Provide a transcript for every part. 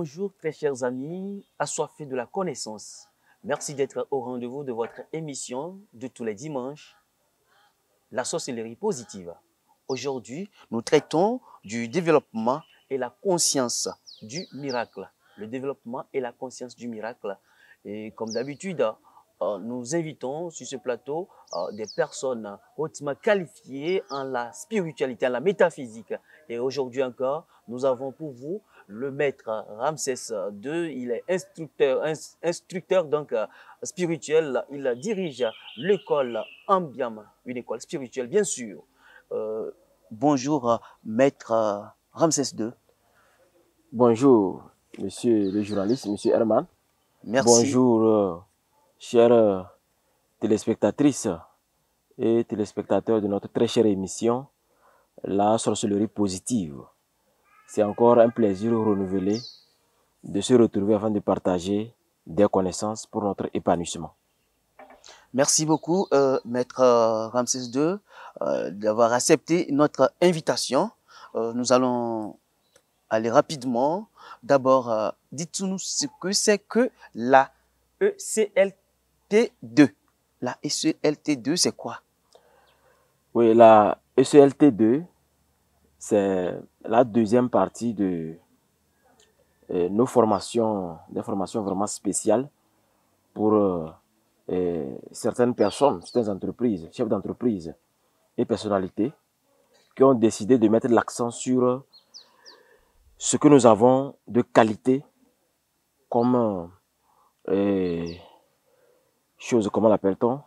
Bonjour très chers amis, assoiffés de la connaissance. Merci d'être au rendez-vous de votre émission de tous les dimanches, la sorcellerie positive. Aujourd'hui, nous traitons du développement et la conscience du miracle. Le développement et la conscience du miracle. Et comme d'habitude, nous invitons sur ce plateau des personnes hautement qualifiées en la spiritualité, en la métaphysique. Et aujourd'hui encore, nous avons pour vous le maître Ramsès II. Il est instructeur donc spirituel. Il dirige l'école Ambiam, une école spirituelle bien sûr. Bonjour maître Ramsès II. Bonjour, monsieur le journaliste, monsieur Herman. Merci. Bonjour, chères téléspectatrices et téléspectateurs de notre très chère émission, La sorcellerie positive. C'est encore un plaisir renouvelé de se retrouver afin de partager des connaissances pour notre épanouissement. Merci beaucoup, maître Ramsès II, d'avoir accepté notre invitation. Nous allons aller rapidement. D'abord, dites-nous ce que c'est que la ECLT2. La ECLT2, c'est quoi? Oui, la ECLT2, c'est la deuxième partie de nos formations, des formations vraiment spéciales pour certaines personnes, certaines entreprises, chefs d'entreprise et personnalités qui ont décidé de mettre l'accent sur ce que nous avons de qualité comme chose, comment l'appelle-t-on,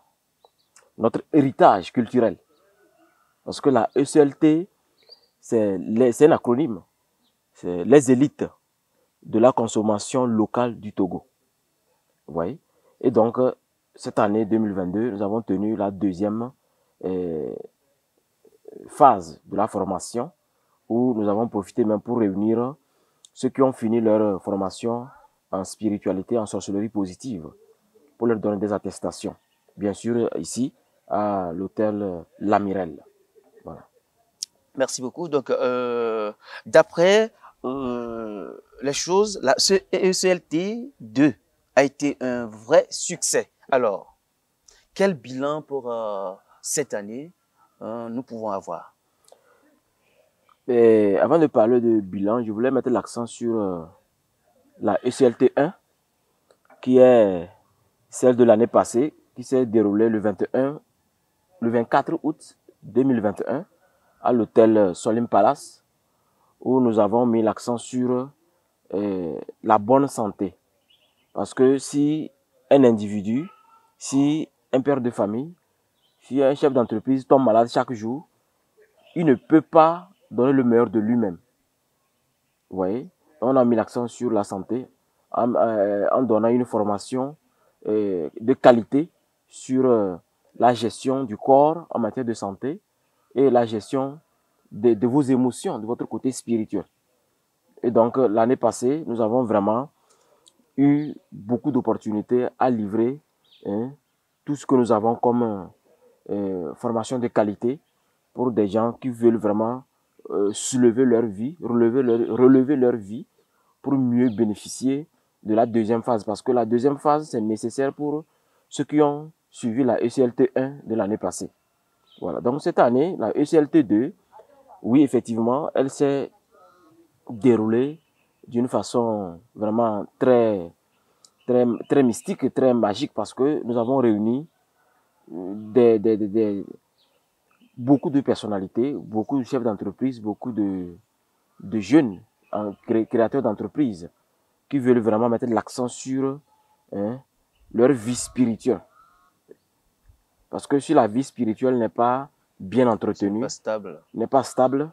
notre héritage culturel. Parce que la ECLT, c'est un acronyme, c'est les élites de la consommation locale du Togo. Vous voyez? Et donc, cette année 2022, nous avons tenu la deuxième phase de la formation où nous avons profité même pour réunir ceux qui ont fini leur formation en spiritualité, en sorcellerie positive, pour leur donner des attestations. Bien sûr, ici, à l'hôtel L'Amirel. Voilà. Merci beaucoup. Donc, d'après les choses, la ECLT2 a été un vrai succès. Alors, quel bilan pour cette année nous pouvons avoir? Et avant de parler de bilan, je voulais mettre l'accent sur la ECLT1, qui est celle de l'année passée, qui s'est déroulée le 24 août 2021 à l'hôtel Solim Palace, où nous avons mis l'accent sur la bonne santé. Parce que si un individu, si un père de famille, si un chef d'entreprise tombe malade chaque jour, il ne peut pas donner le meilleur de lui-même. Vous voyez? On a mis l'accent sur la santé en donnant une formation de qualité sur la gestion du corps en matière de santé et la gestion de vos émotions, de votre côté spirituel. Et donc, l'année passée, nous avons vraiment eu beaucoup d'opportunités à livrer tout ce que nous avons comme formation de qualité pour des gens qui veulent vraiment soulever leur vie, relever leur vie pour mieux bénéficier de la deuxième phase. Parce que la deuxième phase, c'est nécessaire pour ceux qui ont suivi la ECLT1 de l'année passée. Voilà. Donc, cette année, la ECLT2, oui, effectivement, elle s'est déroulée d'une façon vraiment très mystique et très magique parce que nous avons réuni beaucoup de personnalités, beaucoup de chefs d'entreprise, beaucoup de jeunes créateurs d'entreprises qui veulent vraiment mettre l'accent sur leur vie spirituelle. Parce que si la vie spirituelle n'est pas bien entretenue, n'est pas stable,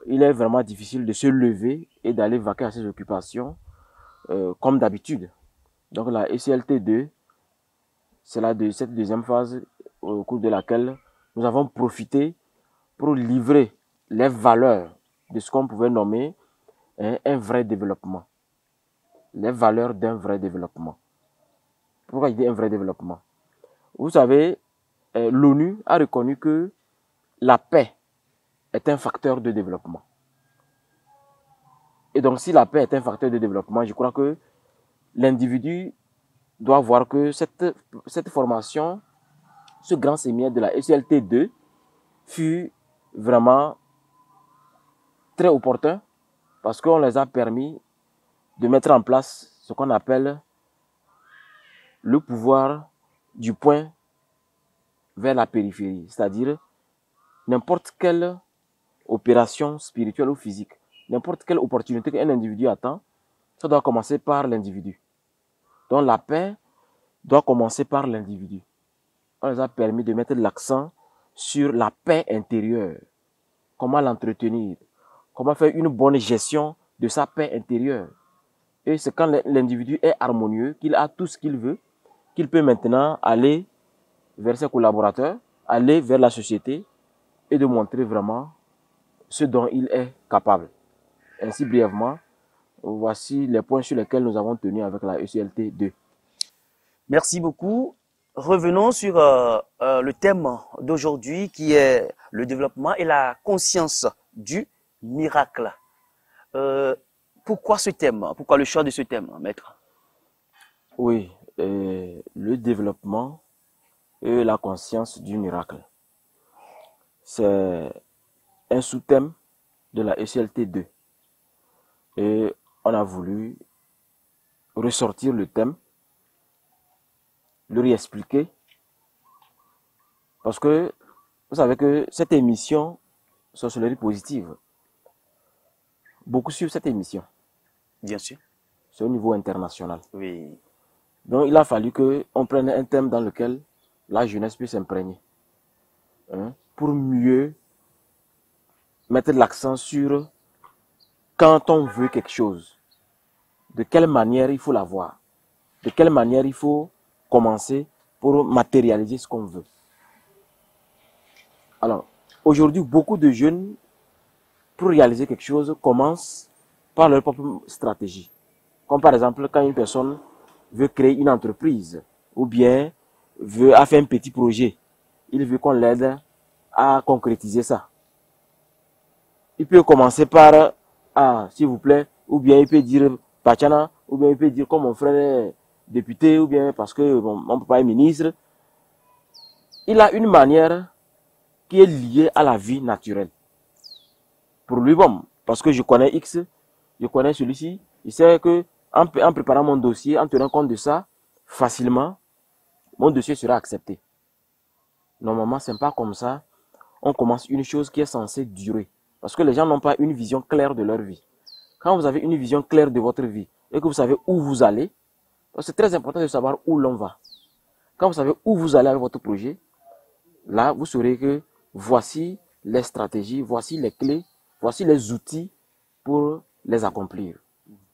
il est vraiment difficile de se lever et d'aller vaquer à ses occupations comme d'habitude. Donc la ECLT2, c'est cette deuxième phase au cours de laquelle nous avons profité pour livrer les valeurs de ce qu'on pouvait nommer un vrai développement. Les valeurs d'un vrai développement. Pourquoi je dis un vrai développement? Vous savez, l'ONU a reconnu que la paix est un facteur de développement. Et donc, si la paix est un facteur de développement, je crois que l'individu doit voir que cette formation, ce grand séminaire de la ECLT2 fut vraiment très opportun parce qu'on les a permis de mettre en place ce qu'on appelle le pouvoir du point vers la périphérie, c'est-à-dire n'importe quelle opération spirituelle ou physique, n'importe quelle opportunité qu'un individu attend, ça doit commencer par l'individu. Donc la paix doit commencer par l'individu. On les a permis de mettre l'accent sur la paix intérieure, comment l'entretenir, comment faire une bonne gestion de sa paix intérieure. Et c'est quand l'individu est harmonieux, qu'il a tout ce qu'il veut, qu'il peut maintenant aller vers ses collaborateurs, aller vers la société et de montrer vraiment ce dont il est capable. Ainsi, brièvement, voici les points sur lesquels nous avons tenu avec la ECLT 2. Merci beaucoup. Revenons sur le thème d'aujourd'hui qui est le développement et la conscience du miracle. Pourquoi ce thème? Pourquoi le choix de ce thème, maître? Oui, le développement et la conscience du miracle. C'est un sous-thème de la ECLT 2. Et on a voulu ressortir le thème, le réexpliquer, parce que vous savez que cette émission Sorcellerie Positive, beaucoup suivent cette émission. Bien sûr. C'est au niveau international. Oui. Donc il a fallu qu'on prenne un thème dans lequel la jeunesse puisse s'imprégner, pour mieux mettre l'accent sur quand on veut quelque chose, de quelle manière il faut l'avoir, de quelle manière il faut commencer pour matérialiser ce qu'on veut. Alors, aujourd'hui, beaucoup de jeunes, pour réaliser quelque chose, commencent par leur propre stratégie. Comme par exemple, quand une personne veut créer une entreprise, ou bien a fait un petit projet, il veut qu'on l'aide à concrétiser ça. Il peut commencer par s'il vous plaît, ou bien il peut dire Pachana, ou bien il peut dire comme mon frère est député, ou bien parce que mon papa est ministre. Il a une manière qui est liée à la vie naturelle. Pour lui, bon, parce que je connais X, je connais celui-ci, il sait que en préparant mon dossier, en tenant compte de ça, facilement, mon dossier sera accepté. Normalement, ce n'est pas comme ça. On commence une chose qui est censée durer. Parce que les gens n'ont pas une vision claire de leur vie. Quand vous avez une vision claire de votre vie et que vous savez où vous allez, c'est très important de savoir où l'on va. Quand vous savez où vous allez avec votre projet, là, vous saurez que voici les stratégies, voici les clés, voici les outils pour les accomplir.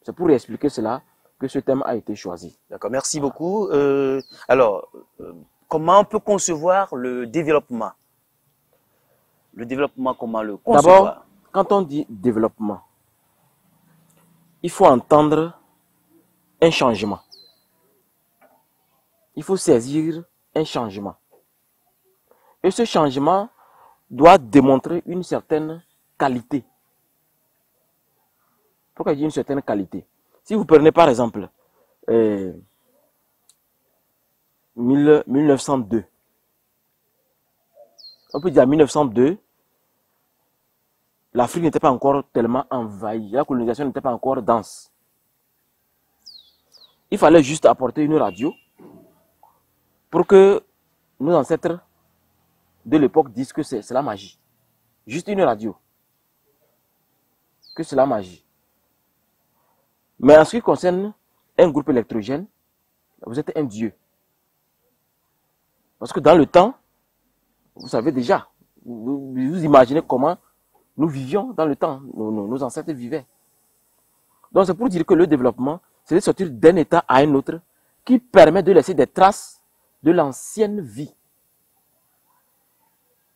C'est pour expliquer cela que ce thème a été choisi. D'accord, merci beaucoup. Alors, comment on peut concevoir le développement? Le développement, comment le concevoir? D'abord, quand on dit développement, il faut entendre un changement. Il faut saisir un changement. Et ce changement doit démontrer une certaine qualité. Pourquoi je dis une certaine qualité? Si vous prenez par exemple 1902, on peut dire en 1902, l'Afrique n'était pas encore tellement envahie, la colonisation n'était pas encore dense. Il fallait juste apporter une radio pour que nos ancêtres de l'époque disent que c'est la magie. Juste une radio. Que c'est la magie. Mais en ce qui concerne un groupe électrogène, vous êtes un dieu. Parce que dans le temps, vous savez déjà, vous imaginez comment nous vivions dans le temps, nos ancêtres vivaient. Donc c'est pour dire que le développement, c'est de sortir d'un état à un autre qui permet de laisser des traces de l'ancienne vie.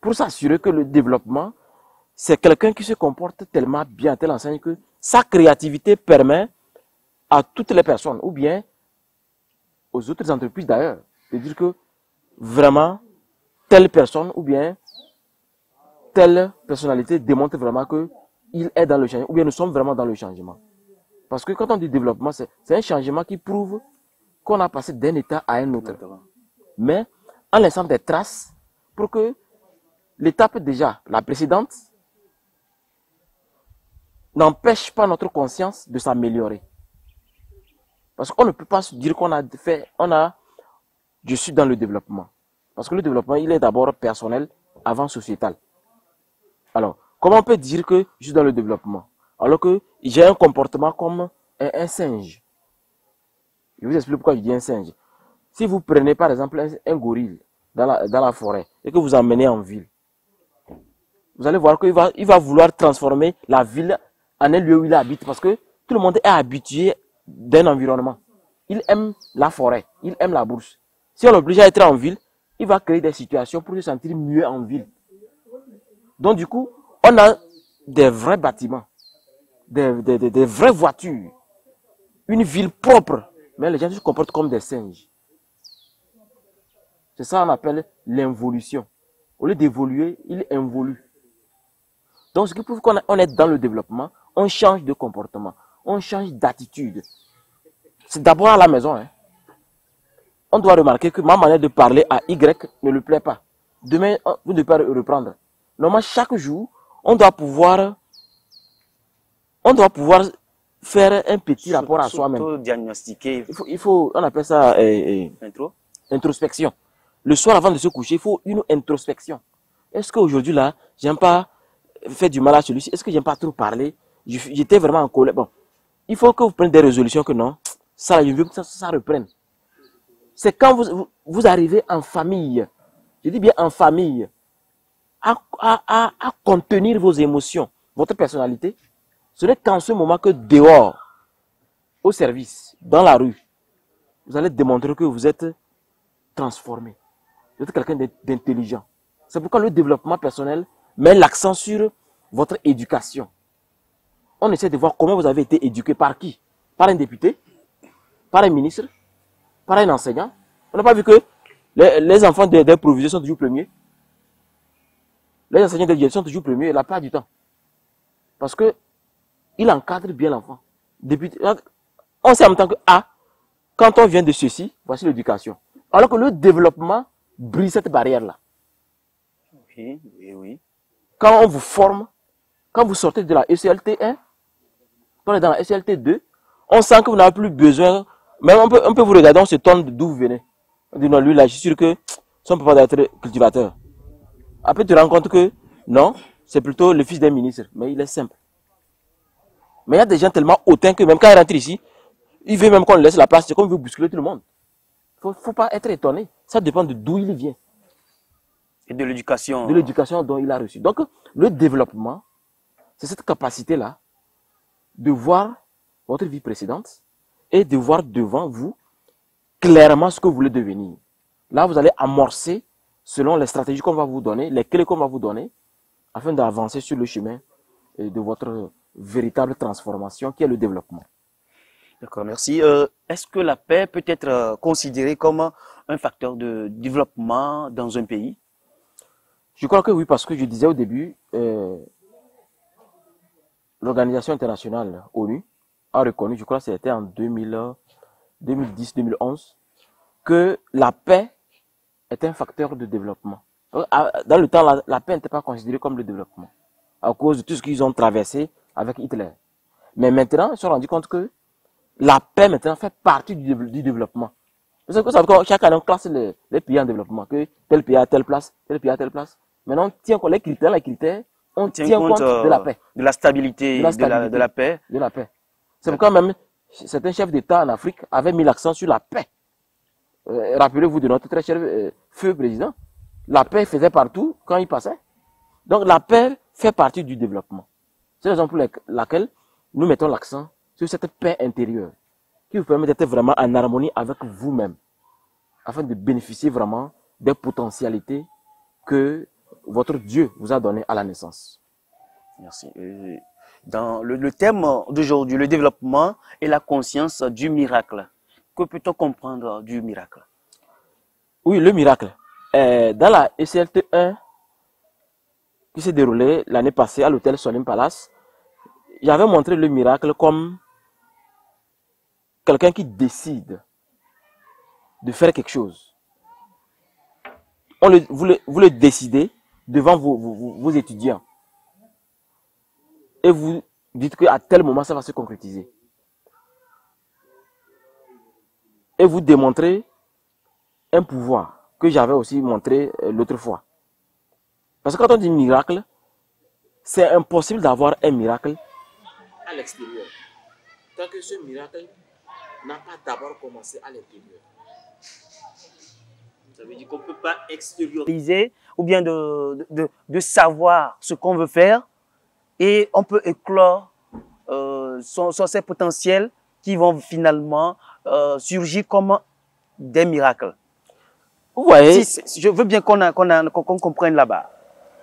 Pour s'assurer que le développement, c'est quelqu'un qui se comporte tellement bien, telle enseigne que sa créativité permet à toutes les personnes, ou bien aux autres entreprises d'ailleurs, de dire que vraiment, telle personne, ou bien telle personnalité démontre vraiment qu'il est dans le changement, ou bien nous sommes vraiment dans le changement. Parce que quand on dit développement, c'est un changement qui prouve qu'on a passé d'un état à un autre. Mais en laissant des traces pour que l'étape déjà, la précédente, n'empêche pas notre conscience de s'améliorer. Parce qu'on ne peut pas se dire je suis dans le développement. Parce que le développement, il est d'abord personnel avant sociétal. Alors, comment on peut dire que je suis dans le développement alors que j'ai un comportement comme un singe? Je vous explique pourquoi je dis un singe. Si vous prenez par exemple un gorille dans la forêt et que vous emmenez en ville, vous allez voir qu'il va vouloir transformer la ville en un lieu où il habite parce que tout le monde est habitué d'un environnement. Il aime la forêt, il aime la brousse. Si on l'oblige à être en ville, il va créer des situations pour se sentir mieux en ville. Donc du coup, on a des vrais bâtiments, des vraies voitures, une ville propre, mais les gens se comportent comme des singes. C'est ça qu'on appelle l'involution. Au lieu d'évoluer, il involue. Donc ce qui prouve qu'on est dans le développement, on change de comportement, on change d'attitude. C'est d'abord à la maison. Hein. On doit remarquer que ma manière de parler à Y ne lui plaît pas. Demain, vous ne pouvez pas reprendre. Normalement, chaque jour, on doit pouvoir faire un petit rapport à soi-même. Diagnostiquer. Il faut, on appelle ça introspection. Le soir, avant de se coucher, il faut une introspection. Est-ce qu'aujourd'hui, là, j'aime pas faire du mal à celui-ci? Est-ce que j'aime pas trop parler? J'étais vraiment en colère. Bon, il faut que vous preniez des résolutions que non, ça, je veux que ça reprenne. C'est quand vous arrivez en famille, je dis bien en famille, à contenir vos émotions, votre personnalité. Ce n'est qu'en ce moment que dehors, au service, dans la rue, vous allez démontrer que vous êtes transformé. Vous êtes quelqu'un d'intelligent. C'est pourquoi le développement personnel met l'accent sur votre éducation. On essaie de voir comment vous avez été éduqué par qui? Par un député? Par un ministre? Par un enseignant? On n'a pas vu que les enfants des proviseurs sont toujours premiers. Les enseignants de Dieu sont toujours premiers la plupart du temps. Parce que il encadre bien l'enfant. On sait en même temps que quand on vient de ceci, voici l'éducation. Alors que le développement brise cette barrière-là. Oui, oui, oui. Quand on vous forme, quand vous sortez de la ECLT 1, quand on est dans la ECLT 2, on sent que vous n'avez plus besoin. Même on peut vous regarder, on se tourne d'où vous venez. On dit non, lui là, je suis sûr que son papa doit être cultivateur. Après, tu te rends compte que non, c'est plutôt le fils d'un ministre, mais il est simple. Mais il y a des gens tellement hautains que même quand ils rentrent ici, il veut même qu'on laisse la place, c'est comme il veut bousculer tout le monde. Il ne faut pas être étonné. Ça dépend de d'où il vient. Et de l'éducation. De l'éducation dont il a reçu. Donc, le développement, c'est cette capacité-là de voir votre vie précédente et de voir devant vous clairement ce que vous voulez devenir. Là, vous allez amorcer selon les stratégies qu'on va vous donner, les clés qu'on va vous donner, afin d'avancer sur le chemin de votre véritable transformation qui est le développement. D'accord, merci. Est-ce que la paix peut être considérée comme un facteur de développement dans un pays? Je crois que oui, parce que je disais au début, l'Organisation internationale ONU a reconnu, je crois que c'était en 2010-2011, que la paix est un facteur de développement. Dans le temps, la paix n'était pas considérée comme le développement, à cause de tout ce qu'ils ont traversé avec Hitler. Mais maintenant, ils se sont rendus compte que la paix maintenant fait partie du développement. Parce que chaque année, on classe les pays en développement, que tel pays a telle place, tel pays a telle place. Maintenant, on tient compte les critères, on tient compte de la paix. De la stabilité, de la paix. De la paix. C'est pourquoi même certains chefs d'État en Afrique avaient mis l'accent sur la paix. Rappelez-vous de notre très cher feu président. La paix faisait partout quand il passait. Donc la paix fait partie du développement. C'est la raison pour laquelle nous mettons l'accent sur cette paix intérieure qui vous permet d'être vraiment en harmonie avec vous-même afin de bénéficier vraiment des potentialités que votre Dieu vous a données à la naissance. Merci. Dans le thème d'aujourd'hui, le développement et la conscience du miracle. Que peut-on comprendre du miracle? Oui, le miracle. Dans la ECLT 1 qui s'est déroulée l'année passée à l'hôtel Solim Palace, j'avais montré le miracle comme quelqu'un qui décide de faire quelque chose, vous le décidez devant vos étudiants. Et vous dites qu'à tel moment, ça va se concrétiser. Et vous démontrez un pouvoir que j'avais aussi montré l'autre fois. Parce que quand on dit miracle, c'est impossible d'avoir un miracle à l'extérieur. Tant que ce miracle n'a pas d'abord commencé à l'intérieur. Ça veut dire qu'on ne peut pas extérioriser ou bien de savoir ce qu'on veut faire et on peut éclore sur ces potentiels qui vont finalement surgir comme des miracles. Vous voyez, je veux bien qu'on comprenne là-bas.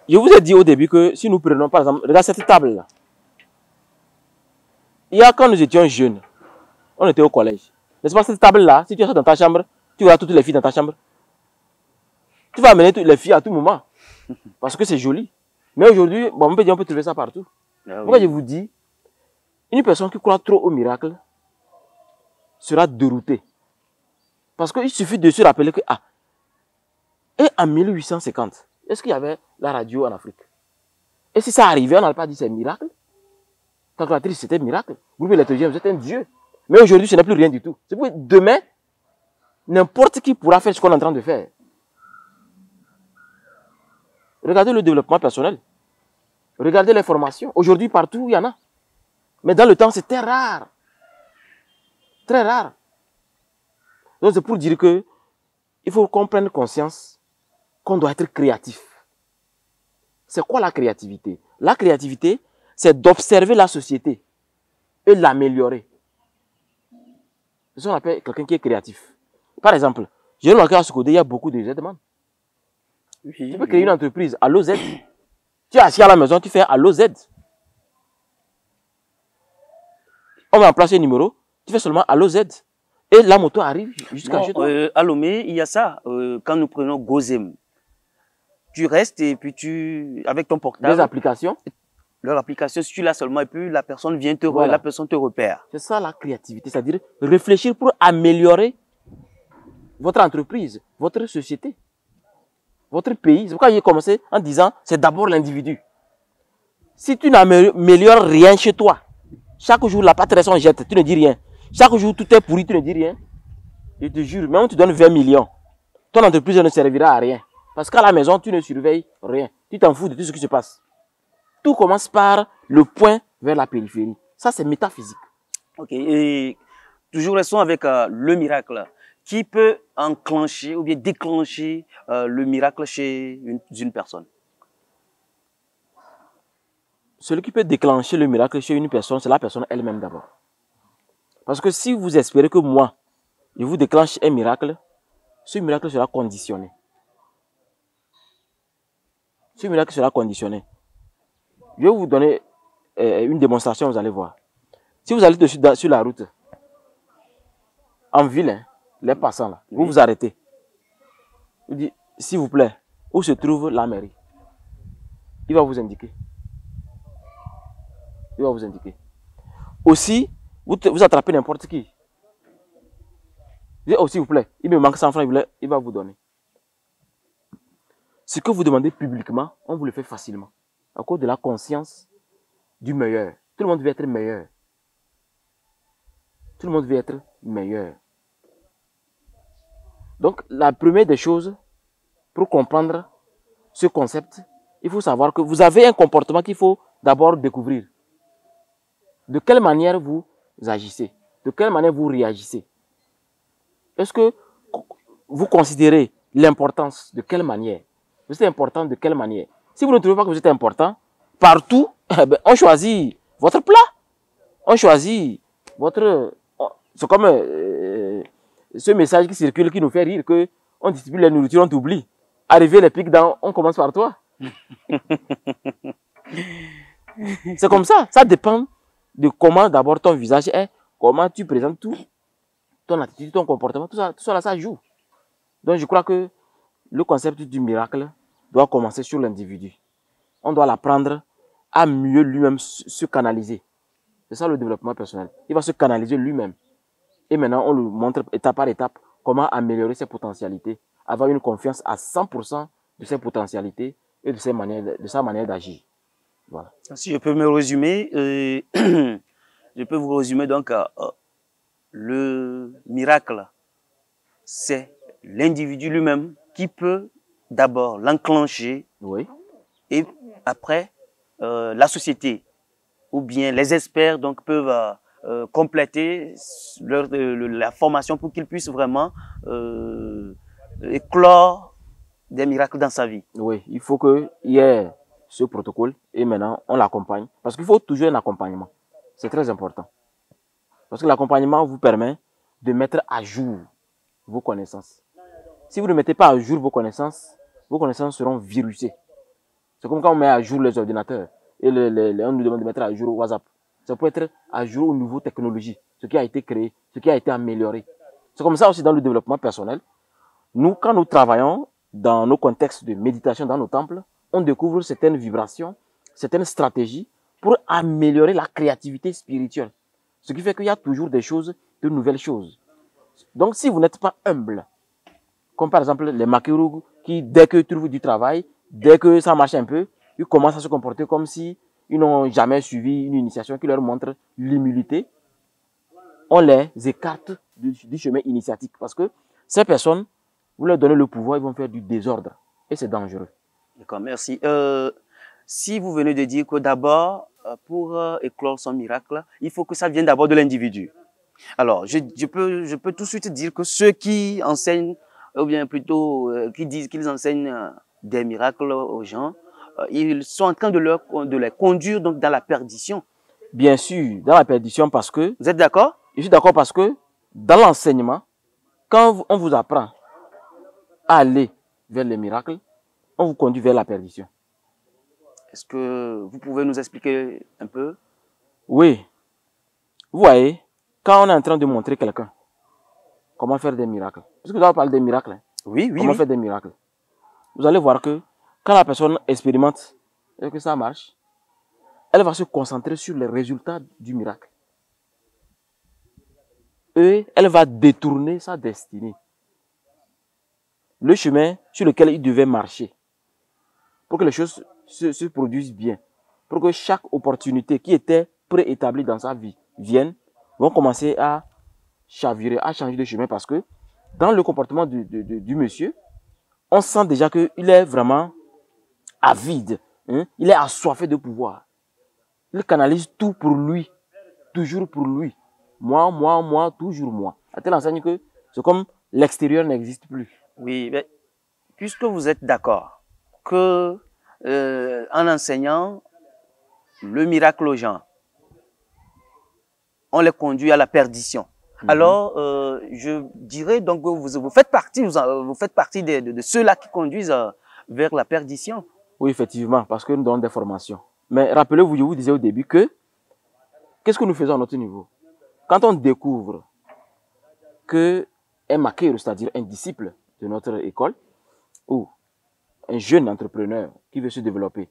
Je vous ai dit au début que si nous prenons par exemple, regarde cette table-là. Il y a quand nous étions jeunes, on était au collège. N'est-ce pas cette table-là, si tu es dans ta chambre, tu verras toutes les filles dans ta chambre. Tu vas amener toutes les filles à tout moment. Parce que c'est joli. Mais aujourd'hui, bon, on peut trouver ça partout. Ah oui. Moi, je vous dis, une personne qui croit trop au miracle sera déroutée. Parce qu'il suffit de se rappeler que, et en 1850, est-ce qu'il y avait la radio en Afrique? Et si ça arrivait, on n'allait pas dire c'est un miracle. Calculatrice, c'était un miracle. Groupe électrogène, vous êtes un dieu. Mais aujourd'hui, ce n'est plus rien du tout. C'est pour demain, n'importe qui pourra faire ce qu'on est en train de faire. Regardez le développement personnel. Regardez les formations. Aujourd'hui, partout, il y en a. Mais dans le temps, c'était rare. Très rare. Donc, c'est pour dire que il faut qu'on prenne conscience qu'on doit être créatif. C'est quoi la créativité? La créativité, c'est d'observer la société et l'améliorer. C'est ce qu'on appelle quelqu'un qui est créatif. Par exemple, j'ai remarqué à ce côté, il y a beaucoup de Z-man. Oui, tu peux créer une entreprise à l'OZ. Tu es assis à la maison, tu fais à l'OZ. On met en place un numéro, tu fais seulement à l'OZ. Et la moto arrive jusqu'à chez toi. À Lomé, il y a ça. Quand nous prenons Gozem, tu restes et puis avec ton portable. Des applications. Leur application, si tu l'as seulement, et puis la personne vient la personne te repère. C'est ça la créativité, c'est-à-dire réfléchir pour améliorer votre entreprise, votre société, votre pays. C'est pourquoi j'ai commencé en disant, c'est d'abord l'individu. Si tu n'améliores rien chez toi, chaque jour la pâte reste en jette, tu ne dis rien. Chaque jour tout est pourri, tu ne dis rien. Je te jure, même si tu donnes 20 millions, ton entreprise ne servira à rien. Parce qu'à la maison, tu ne surveilles rien. Tu t'en fous de tout ce qui se passe. Tout commence par le point vers la périphérie. Ça, c'est métaphysique. Ok, et toujours restons avec le miracle. Qui peut enclencher ou bien déclencher le miracle chez une personne? Celui qui peut déclencher le miracle chez une personne, c'est la personne elle-même d'abord. Parce que si vous espérez que moi, je vous déclenche un miracle, ce miracle sera conditionné. Ce miracle sera conditionné. Je vais vous donner une démonstration, vous allez voir. Si vous allez sur la route, en ville, hein, les passants là, vous vous arrêtez. Vous dites, s'il vous plaît, où se trouve la mairie? Il va vous indiquer. Il va vous indiquer. Aussi, vous attrapez n'importe qui. Vous dites, oh s'il vous plaît, il me manque 100 francs, il va vous donner. Ce que vous demandez publiquement, on vous le fait facilement. À cause de la conscience du meilleur. Tout le monde veut être meilleur. Tout le monde veut être meilleur. Donc, la première des choses, pour comprendre ce concept, il faut savoir que vous avez un comportement qu'il faut d'abord découvrir. De quelle manière vous agissez? De quelle manière vous réagissez? Est-ce que vous considérez l'importance de quelle manière? Vous êtes important de quelle manière? Si vous ne trouvez pas que vous êtes important, partout, on choisit votre plat. On choisit votre... C'est comme ce message qui circule, qui nous fait rire, que on distribue les nourritures, on t'oublie. Arrivé les pics dans, on commence par toi. C'est comme ça. Ça dépend de comment d'abord ton visage est, comment tu présentes tout, ton attitude, ton comportement, tout ça là, ça joue. Donc je crois que le concept du miracle doit commencer sur l'individu. On doit l'apprendre à mieux lui-même se canaliser. C'est ça le développement personnel. Il va se canaliser lui-même. Et maintenant, on lui montre étape par étape comment améliorer ses potentialités, avoir une confiance à 100% de ses potentialités et de sa manière d'agir. Voilà. Si je peux me résumer, je peux vous résumer donc le miracle, c'est l'individu lui-même qui peut d'abord l'enclencher, Oui. et après la société ou bien les experts donc peuvent compléter la formation pour qu'ils puissent vraiment éclore des miracles dans sa vie. Oui, il faut qu'il y ait ce protocole et maintenant on l'accompagne. Parce qu'il faut toujours un accompagnement. C'est très important. Parce que l'accompagnement vous permet de mettre à jour vos connaissances. Si vous ne mettez pas à jour vos connaissances seront virusées. C'est comme quand on met à jour les ordinateurs et on nous demande de mettre à jour WhatsApp. Ça peut être à jour aux nouvelles technologies, ce qui a été créé, ce qui a été amélioré. C'est comme ça aussi dans le développement personnel. Nous, quand nous travaillons dans nos contextes de méditation, dans nos temples, on découvre certaines vibrations, certaines stratégies pour améliorer la créativité spirituelle. Ce qui fait qu'il y a toujours des choses, de nouvelles choses. Donc, si vous n'êtes pas humble, comme par exemple les Makeroug qui, dès qu'ils trouvent du travail, dès que ça marche un peu, ils commencent à se comporter comme si ils n'ont jamais suivi une initiation qui leur montre l'humilité. On les écarte du chemin initiatique parce que ces personnes, vous leur donnez le pouvoir, ils vont faire du désordre et c'est dangereux. D'accord, merci. Si vous venez de dire que d'abord, pour éclore son miracle, il faut que ça vienne d'abord de l'individu. Alors, je peux tout de suite dire que ceux qui enseignent, ou bien plutôt qui disent qu'ils enseignent des miracles aux gens, ils sont en train de les conduire donc dans la perdition. Bien sûr, dans la perdition parce que... Vous êtes d'accord? Je suis d'accord parce que dans l'enseignement, quand on vous apprend à aller vers les miracles, on vous conduit vers la perdition. Est-ce que vous pouvez nous expliquer un peu? Oui. Vous voyez, quand on est en train de montrer quelqu'un comment faire des miracles, parce que là on parle des miracles, hein, oui, comment faire des miracles, vous allez voir que quand la personne expérimente et que ça marche, elle va se concentrer sur les résultats du miracle. Et elle va détourner sa destinée. Le chemin sur lequel il devait marcher pour que les choses se produisent bien, pour que chaque opportunité qui était préétablie dans sa vie vienne, vont commencer à chavirer, à changer de chemin parce que dans le comportement du monsieur, on sent déjà qu'il est vraiment avide, hein? Il est assoiffé de pouvoir. Il canalise tout pour lui, toujours pour lui. Moi, toujours moi. À telle enseigne que c'est comme l'extérieur n'existe plus. Oui, mais puisque vous êtes d'accord que en enseignant le miracle aux gens, on les conduit à la perdition. Alors, je dirais donc que vous faites partie, de ceux-là qui conduisent vers la perdition. Oui, effectivement, parce que nous donnons des formations. Mais rappelez-vous, je vous disais au début que, qu'est-ce que nous faisons à notre niveau? Quand on découvre qu'un maqueur, c'est-à-dire un disciple de notre école, ou un jeune entrepreneur qui veut se développer,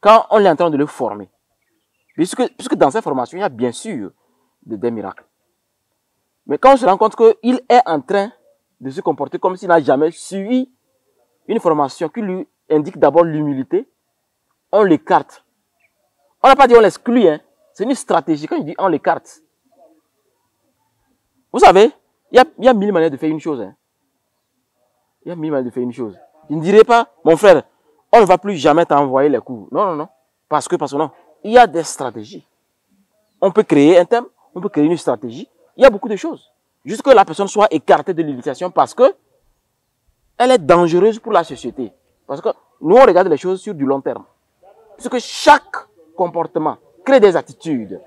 quand on est en train de le former, puisque dans cette formation, il y a bien sûr des miracles. Mais quand on se rend compte qu'il est en train de se comporter comme s'il n'a jamais suivi une formation qui lui indique d'abord l'humilité, on l'écarte. On n'a pas dit on l'exclut, hein. C'est une stratégie. Quand je dis on l'écarte, vous savez, il y a mille manières de faire une chose. Hein. Il y a mille manières de faire une chose. Je ne dirais pas, mon frère, on ne va plus jamais t'envoyer les cours. Non, non, non. Parce que non. Il y a des stratégies. On peut créer un thème, on peut créer une stratégie. Il y a beaucoup de choses. Juste que la personne soit écartée de l'initiation parce que elle est dangereuse pour la société. Parce que nous, on regarde les choses sur du long terme. Parce que chaque comportement crée des attitudes.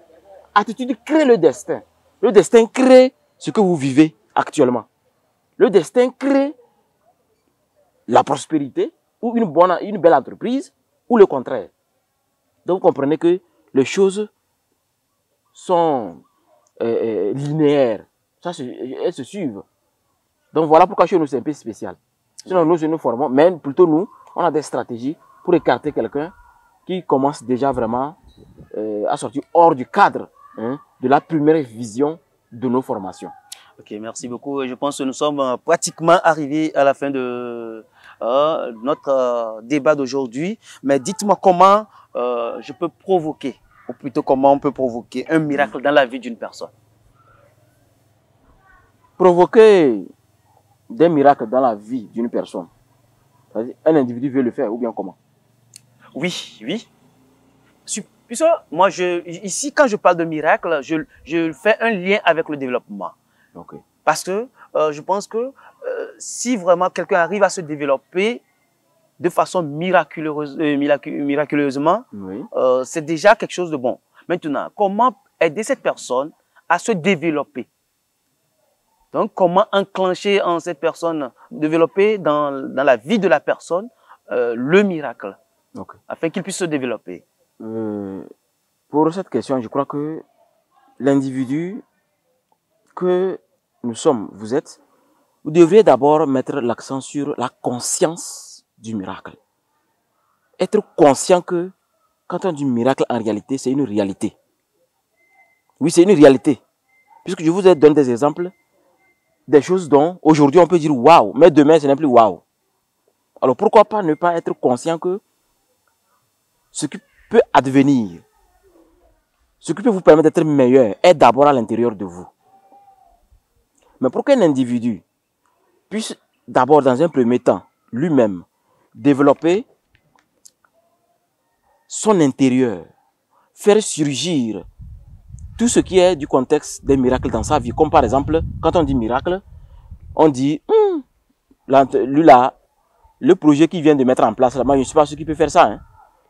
Attitude crée le destin. Le destin crée ce que vous vivez actuellement. Le destin crée la prospérité ou une belle entreprise ou le contraire. Donc, vous comprenez que les choses sont linéaires. Elles se suivent. Donc, voilà pourquoi chez nous, c'est un peu spécial. Sinon, nous formons, mais plutôt nous, on a des stratégies pour écarter quelqu'un qui commence déjà vraiment à sortir hors du cadre de la première vision de nos formations. Ok, merci beaucoup. Je pense que nous sommes pratiquement arrivés à la fin de notre débat d'aujourd'hui. Mais dites-moi comment je peux provoquer, ou plutôt comment on peut provoquer un miracle dans la vie d'une personne. Provoquer des miracles dans la vie d'une personne. C'est-à-dire, un individu veut le faire ou bien comment? Oui, oui. Puisque moi, ici, quand je parle de miracle, je fais un lien avec le développement. Okay. Parce que je pense que si vraiment quelqu'un arrive à se développer de façon miraculeusement, Oui. C'est déjà quelque chose de bon. Maintenant, comment aider cette personne à se développer? Donc, comment enclencher en cette personne, développer dans la vie de la personne le miracle, Okay. afin qu'il puisse se développer? Pour cette question, je crois que l'individu que nous sommes, vous êtes, vous devriez d'abord mettre l'accent sur la conscience du miracle. Être conscient que quand on dit miracle, en réalité, c'est une réalité. Oui, c'est une réalité. Puisque je vous ai donné des exemples, des choses dont aujourd'hui on peut dire waouh, mais demain ce n'est plus waouh. Alors pourquoi pas ne pas être conscient que ce qui peut advenir, ce qui peut vous permettre d'être meilleur, est d'abord à l'intérieur de vous. Mais pour qu'un individu puisse d'abord, dans un premier temps, lui-même, développer son intérieur, faire surgir tout ce qui est du contexte des miracles dans sa vie. Comme par exemple, quand on dit miracle, on dit, lui là, le projet qu'il vient de mettre en place, là, moi je ne sais pas ce qui peut faire ça. Hein.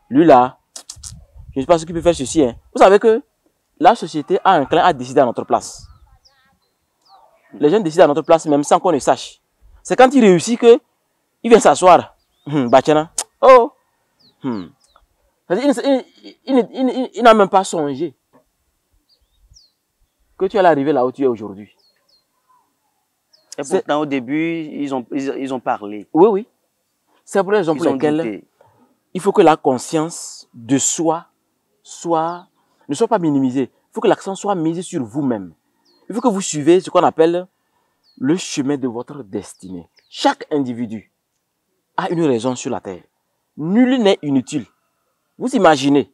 Lui là, je ne sais pas ce qui peut faire ceci. Hein. Vous savez que la société a un clin à décider à notre place. Les gens décident à notre place même sans qu'on ne sache. C'est quand il réussit que il vient s'asseoir. Oh. Il n'a même pas songé que tu allais arriver là où tu es aujourd'hui. Et pourtant, au début, ils ont parlé. Oui, oui. C'est pour les raisons pour lesquelles il faut que la conscience de soi ne soit pas minimisée. Il faut que l'accent soit mis sur vous-même. Il faut que vous suivez ce qu'on appelle le chemin de votre destinée. Chaque individu a une raison sur la terre. Nul n'est inutile. Vous imaginez,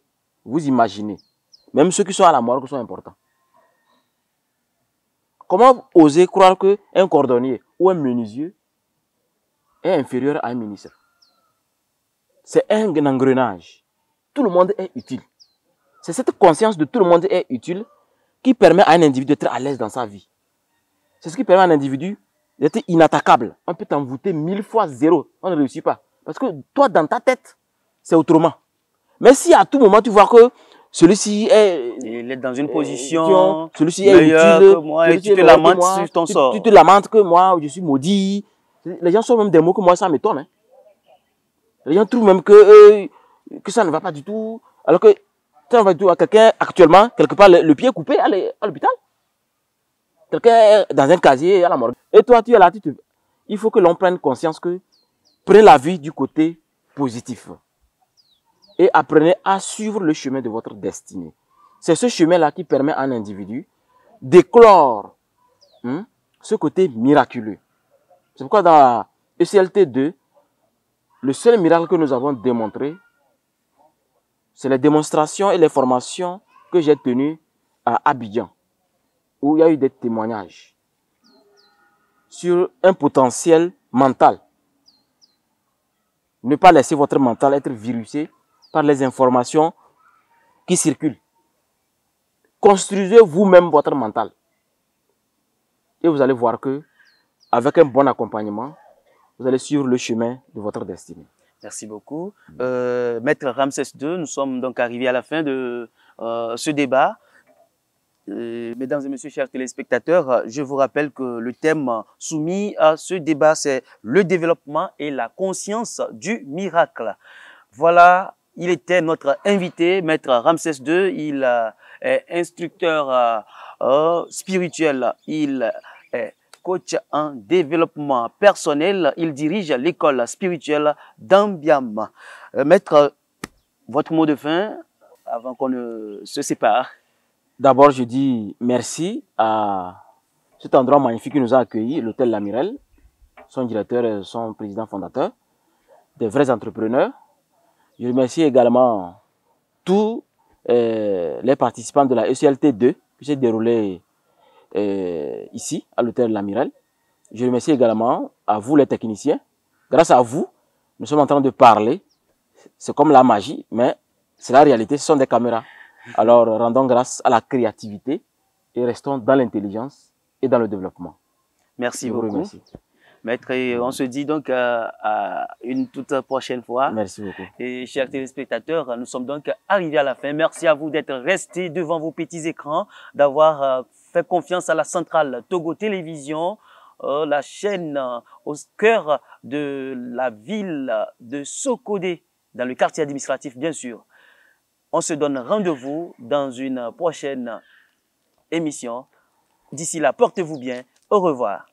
même ceux qui sont à la morgue sont importants. Comment oser croire qu'un cordonnier ou un menuisier est inférieur à un ministre? C'est un engrenage. Tout le monde est utile. C'est cette conscience de tout le monde est utile qui permet à un individu d'être à l'aise dans sa vie. C'est ce qui permet à un individu d'être inattaquable. On peut t'envoûter 1000 fois 0. On ne réussit pas. Parce que toi, dans ta tête, c'est autrement. Mais si à tout moment, tu vois que celui-ci est... Il est dans une position celui-ci est meilleure utile, que moi et tu te lamentes sur ton sort. Tu te lamentes que moi, je suis maudit. Les gens sont même des mots que moi, ça m'étonne. Hein. Les gens trouvent même que ça ne va pas du tout. Alors que ça ne va pas du tout à quelqu'un, actuellement, quelque part, le pied est coupé à l'hôpital. Quelqu'un est dans un casier à la morgue. Et toi, tu es là, il faut que l'on prenne conscience que prenez la vie du côté positif. Et apprenez à suivre le chemin de votre destinée. C'est ce chemin-là qui permet à un individu d'éclore ce côté miraculeux. C'est pourquoi dans la ECLT 2, le seul miracle que nous avons démontré, c'est les démonstrations et les formations que j'ai tenues à Abidjan, où il y a eu des témoignages sur un potentiel mental. Ne pas laisser votre mental être virusé par les informations qui circulent. Construisez vous-même votre mental. Et vous allez voir que, avec un bon accompagnement, vous allez suivre le chemin de votre destinée. Merci beaucoup. Maître Ramsès II, nous sommes donc arrivés à la fin de ce débat. Mesdames et messieurs, chers téléspectateurs, je vous rappelle que le thème soumis à ce débat, c'est le développement et la conscience du miracle. Voilà, il était notre invité, Maître Ramsès II. Il est instructeur spirituel, il est coach en développement personnel, il dirige l'école spirituelle d'Ambiam. Maître, votre mot de fin avant qu'on ne se sépare? D'abord, je dis merci à cet endroit magnifique qui nous a accueillis, l'hôtel L'Amiral, son directeur et son président fondateur, des vrais entrepreneurs. Je remercie également tous les participants de la ECLT 2 qui s'est déroulée ici, à l'hôtel L'Amiral. Je remercie également à vous les techniciens. Grâce à vous, nous sommes en train de parler. C'est comme la magie, mais c'est la réalité, ce sont des caméras. Alors, rendons grâce à la créativité et restons dans l'intelligence et dans le développement. Merci Je vous beaucoup. remercie. Maître, et on se dit donc à une toute prochaine fois. Merci beaucoup. Et chers téléspectateurs, nous sommes donc arrivés à la fin. Merci à vous d'être restés devant vos petits écrans, d'avoir fait confiance à la centrale Togo Télévision, la chaîne au cœur de la ville de Sokodé, dans le quartier administratif, bien sûr. On se donne rendez-vous dans une prochaine émission. D'ici là, portez-vous bien. Au revoir.